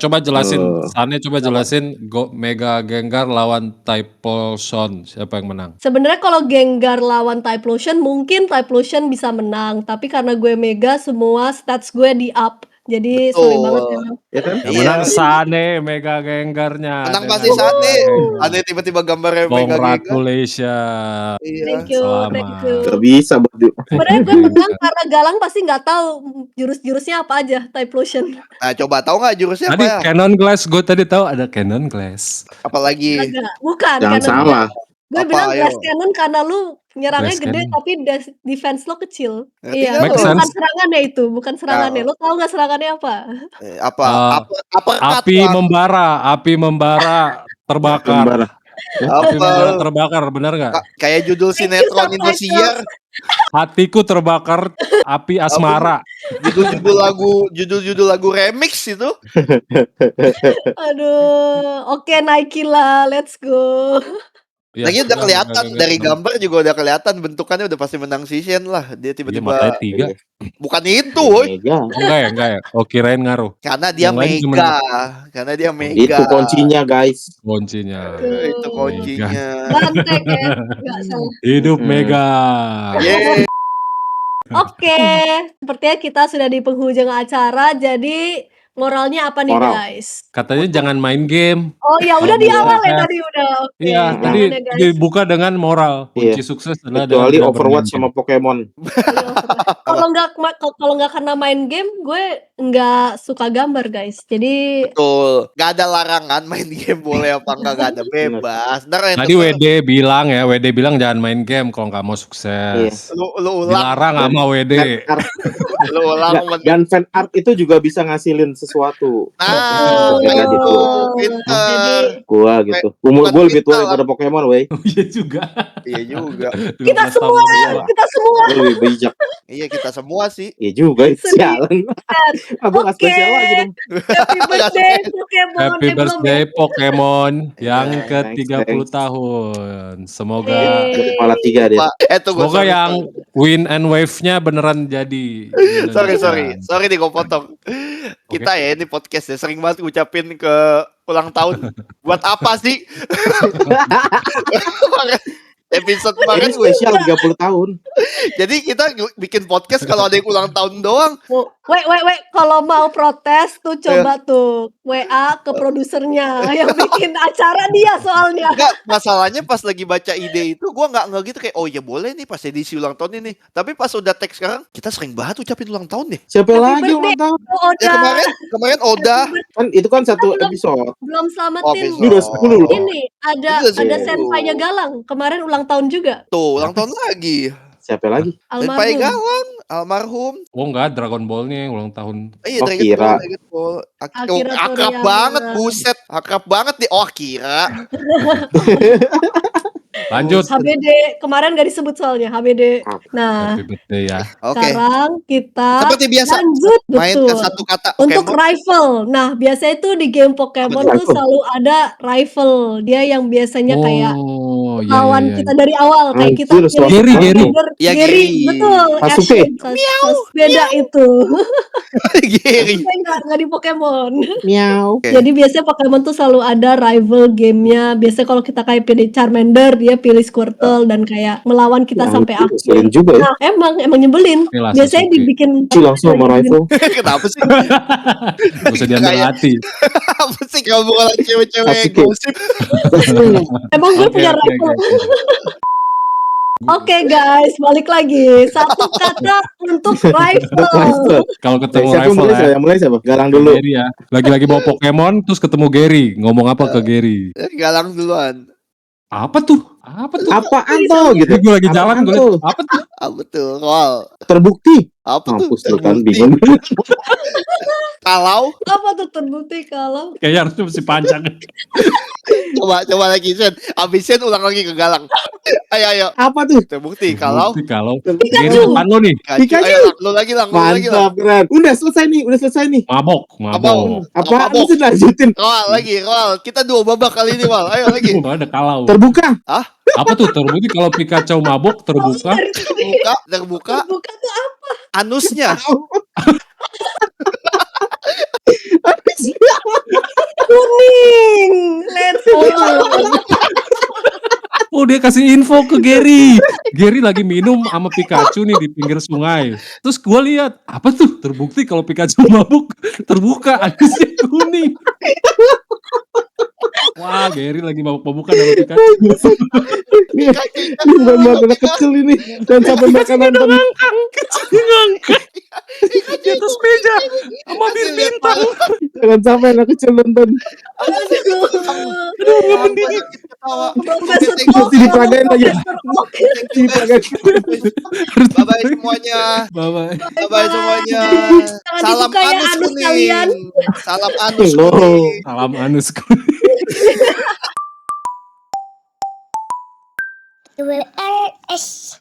Coba jelasin. Oh. Sane coba jelasin Mega Gengar lawan Typhlosion. Siapa yang menang? Sebenarnya kalau Gengar lawan Typhlosion mungkin Typhlosion bisa menang, tapi karena gue Mega semua stats gue di up. Jadi sorry banget ya. Ya kan? Yang Iya. menang Sane Mega Gengarnya. Menang dengan- pasti Sane. Ada tiba-tiba gambarnya Mega Gengar. Congratulations. Iya. Thank you, thank you. Gak bisa Badu. Sebenarnya gue menang karena Galang pasti nggak tahu jurus-jurusnya apa aja Typhlosion. Nah, coba tahu nggak jurusnya Tadi apa ya? Cannon Glass, gue tadi tahu ada Cannon Glass. Apalagi Agak. Bukan Jangan karena salah. gue Apa, bilang ayo? Glass Cannon karena lu nyerangnya Glass gede Cannon. tapi defense lo kecil. Ngerti Iya, nggak Make lo? bukan sense. serangannya itu, bukan serangannya. Lo tahu nggak serangannya apa? Apa? Api membara, terbakar. Kembar. Api membara terbakar, benar nggak? Kayak judul sinetron Subtitle. Indosiar, Hatiku terbakar, api asmara. judul-judul lagu remix itu. Aduh, oke Nike lah, let's go. Ya, Lagi udah kelihatan dari gambar. gambar juga udah kelihatan bentukannya udah pasti menang season lah. Dia Iya, tiba-tiba makanya 3. bukan itu, woy. Mega. Enggak ya. Oh, kirain ngaruh. Karena dia Yang lain cuma- mega. Karena dia mega. Itu kuncinya guys. Kuncinya. Itu kuncinya. Bantek ya, nggak salah. Hidup Mega. Yeay. Oke, sepertinya kita sudah di penghujung acara, jadi moralnya apa nih Moral. guys? Katanya jangan main game. Oh ya udah di Iya. awal ya tadi udah. Oke, Iya, tadi jangan ya, guys. dibuka dengan moral. Kunci Iya. sukses adalah Kecuali dengan tidak Overwatch bermain sama Pokemon. Kalau nggak karena main game, gue nggak suka gambar guys. Jadi Betul. Gak ada larangan main game boleh apa enggak, gak ada bebas. Ntar game. Tadi WD bilang jangan main game kalau nggak mau sukses. lu ulang, Dilarang sama WD. Fan art. lu ulang. Dan fan art itu juga bisa ngasilin sesuatu. Nah, Kayak itu gitu. pinter. Gua gitu. Umur gue lebih tua daripada Pokemon, wey. Iya juga. Iya juga. 12 tahun lebih tua. kita semua Gue lebih bijak. Iya kita semua sih. Iya juga, sialan. Abang nggak Oke. spesial lagi dong. happy birthday Pokemon. Happy belum birthday ya? Pokemon yang Thanks, ke-30 thanks. tahun. Semoga Ada kepala 3 dia. Pak, tunggu, semoga sorry, yang win and wave-nya beneran jadi. sorry nih gue potong. Kita ya ini podcast ya sering banget ngucapin ke ulang tahun. Buat apa sih? Episode Ini kemarin gue. spesial 30 tahun. Jadi kita bikin podcast kalau ada yang ulang tahun doang. Oh, wait, kalau mau protes tuh coba tuh WA ke produsernya yang bikin acara dia soalnya. Enggak, masalahnya pas lagi baca ide itu gue nggak gitu kayak oh ya boleh nih pas edisi ulang tahun ini. Tapi pas udah teks sekarang kita sering banget ucapin ulang tahun nih. Siapa Happy lagi birthday. ulang tahun? Oh, Ya udah kemarin Oda. Kan itu kan satu episode. belum Oh, selamatin. besok. Ini udah 10 loh. Ini ada Ini udah ada 10. senpainya Galang kemarin ulang tahun juga. Tuh ulang tahun lagi. Siapa lagi? Senpai Almarhum. Galang, almarhum. Oh enggak, Dragon Ball-nya yang ulang tahun. Iya, Oh, Dragon Akira. Ball, Dragon Ball. Akira Akrab Toriyama. banget, buset. Akrab banget nih. Oh, Akira. Lanjut. HBD kemarin gak disebut soalnya HBD. Nah, Happy birthday ya. Oke. sekarang kita Seperti biasa, lanjut main betul. ke satu kata Untuk Pokemon. rival. Nah, biasanya itu di game Pokemon Apa tuh tuh? selalu ada rival. Dia yang biasanya kayak Oh, iya, iya, lawan iya. kita dari awal kayak kita Anjir, pilih Gary, Charmander, Ya, Gary, Gary. betul. Sasuke. Beda itu. Gary. Sasuke nggak di Pokemon. Miau. Oke. Jadi biasanya Pokemon tuh selalu ada rival gamenya. Biasanya kalau kita kayak pilih Charmander, dia pilih Squirtle dan kayak melawan kita Ya, sampai anjir, akhir. ngeselin juga ya. Nah, emang nyebelin. Oke lah, Biasanya Sasuke. dibikin Ci langsung sama rival. Kenapa sih? Gak usah diambil Kayak- hati. Apa sih kamu kalau cewek-cewek Sasuke. gosip? Emang gue Oke, punya oke, rival. oke, oke. Oke guys, balik lagi. Satu kata untuk rival. Rival. Kalau ketemu Siapa yang rival mulai? ya, Siapa? Yang mulai siapa? Galang dulu. Gary ya. Lagi-lagi bawa Pokemon, terus ketemu Gary. Ngomong apa ke Gary? Galang duluan. Apa tuh? Apa tuh? Apaan tuh gitu? Gue lagi jalan, Apaan gue tuh? liat, apa tuh? Apa tuh? Kol. Terbukti. Apa tuh? Mampus lu kan Terbukti. bingung. Kalau Apa tuh terbukti kalau Kayaknya harusnya mesti panjang. coba lagi Sen. Abis Sen ulang lagi ke Galang. Ayo. Apa tuh? Terbukti kalau Terbukti kalau Terbukti. Gary depan lo nih, Pikachu. Ayo lu lagi lang. Mantap, keren. Udah selesai nih. mabok. Apaan Mabok. mesti lanjutin? Kol lagi, Kol. Kita 2 babak kali ini, Wal. Ayo lagi. Udah ada kalau. Terbuka. Apa tuh terbukti kalau Pikachu mabok terbuka? Terbuka terbuka tuh apa? anusnya. Kuning. Let's go. Oh, dia kasih info ke Gary. Gary lagi minum sama Pikachu nih di pinggir sungai. Terus gue lihat, apa tuh? Terbukti kalau Pikachu mabuk terbuka, anusnya kuning. Wah, Gary lagi mabuk-mabukan sama Pikachu. Ini bukan buat anak kecil ini. Dan sampai mereka nonton. Ngangkat di atas meja sama bir bintang. Jangan sampai anak kecil nonton. Aduh, Aduh, ketawa. Mesti diperagain aja. Mesti diperagain. Bye-bye semuanya. Bye-bye. Bye-bye semuanya. Jangan Salam dibuka ya anus anus kuning. kalian. Salam anus Loh. kuning. Salam anusku. WRS